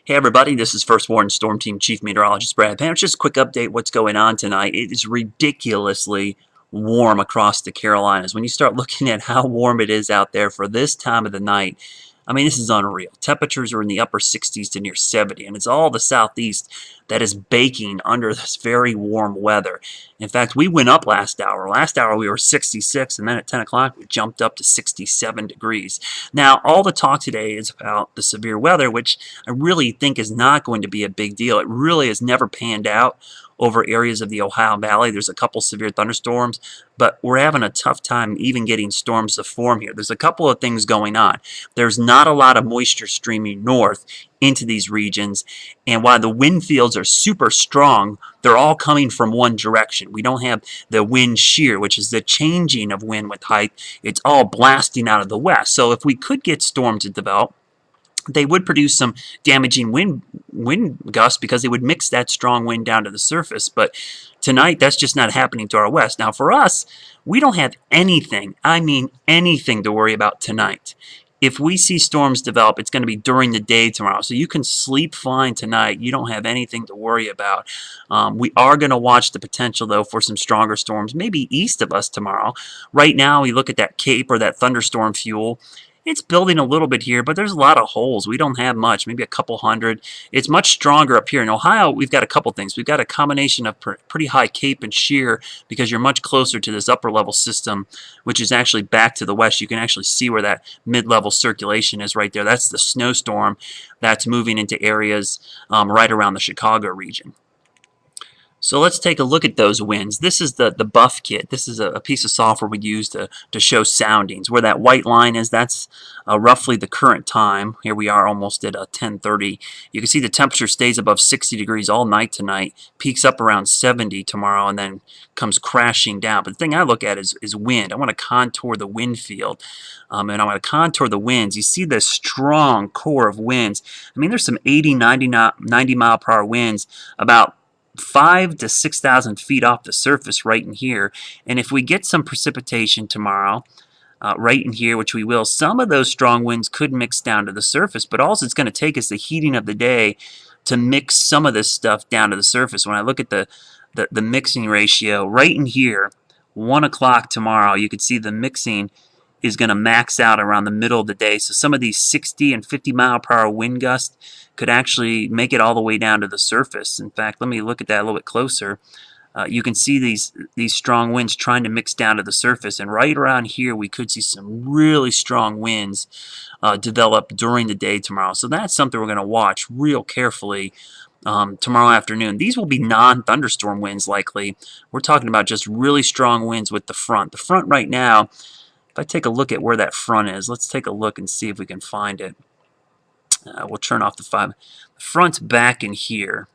Hey everybody, this is First Warning Storm Team Chief Meteorologist Brad Panovich. Just a quick update what's going on tonight. It is ridiculously warm across the Carolinas. When you start looking at how warm it is out there for this time of the night, I mean, this is unreal. Temperatures are in the upper 60s to near 70, and it's all the southeast that is baking under this very warm weather. In fact, we went up last hour. Last hour we were 66, and then at 10 o'clock we jumped up to 67 degrees. Now, all the talk today is about the severe weather, which I really think is not going to be a big deal. It really has never panned out over areas of the Ohio Valley. There's a couple severe thunderstorms, but we're having a tough time even getting storms to form here. There's a couple of things going on. There's not a lot of moisture streaming north into these regions, and while the wind fields are super strong, they're all coming from one direction. We don't have the wind shear, which is the changing of wind with height. It's all blasting out of the west. So if we could get storms to develop, they would produce some damaging wind gusts because they would mix that strong wind down to the surface. But tonight, that's just not happening to our west. Now, for us, we don't have anything, I mean anything, to worry about tonight. If we see storms develop, it's going to be during the day tomorrow. So you can sleep fine tonight. You don't have anything to worry about. We are going to watch the potential, though, for some stronger storms, maybe east of us tomorrow. Right now, we look at that Cape or that thunderstorm fuel. It's building a little bit here, but there's a lot of holes. We don't have much, maybe a couple hundred. It's much stronger up here. In Ohio, we've got a couple things. We've got a combination of pretty high cape and shear because you're much closer to this upper level system, which is actually back to the west. You can actually see where that mid-level circulation is right there. That's the snowstorm that's moving into areas right around the Chicago region. So let's take a look at those winds. This is the buff kit. This is a piece of software we use to show soundings. Where that white line is, that's roughly the current time. Here we are almost at 10:30. You can see the temperature stays above 60 degrees all night tonight, peaks up around 70 tomorrow, and then comes crashing down. But the thing I look at is wind. I want to contour the wind field. And I want to contour the winds. You see this strong core of winds. I mean, there's some 80, 90 mile per hour winds about 5,000 to 6,000 feet off the surface right in here. And if we get some precipitation tomorrow, right in here, which we will, some of those strong winds could mix down to the surface, but all it's going to take is the heating of the day to mix some of this stuff down to the surface. When I look at the mixing ratio right in here, 1 o'clock tomorrow, you can see the mixing is going to max out around the middle of the day. So some of these 60 and 50 mile per hour wind gusts could actually make it all the way down to the surface. In fact, let me look at that a little bit closer. You can see these strong winds trying to mix down to the surface, and right around here we could see some really strong winds develop during the day tomorrow. So that's something we're going to watch real carefully tomorrow afternoon. These will be non-thunderstorm winds likely. We're talking about just really strong winds with the front. The front right now, if I take a look at where that front is, let's take a look and see if we can find it. We'll turn off the 5. The front's back in here.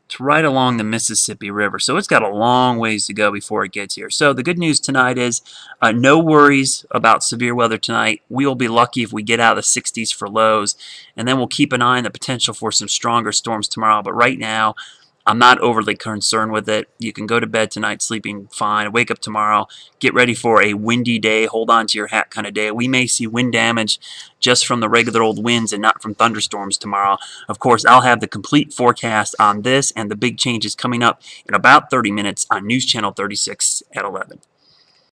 It's right along the Mississippi River, so it's got a long ways to go before it gets here. So the good news tonight is no worries about severe weather tonight. We will be lucky if we get out of the 60s for lows, and then we'll keep an eye on the potential for some stronger storms tomorrow. But right now, I'm not overly concerned with it. You can go to bed tonight sleeping fine, wake up tomorrow, get ready for a windy day, hold on to your hat kind of day. We may see wind damage just from the regular old winds and not from thunderstorms tomorrow. Of course, I'll have the complete forecast on this and the big changes coming up in about 30 minutes on News Channel 36 at 11.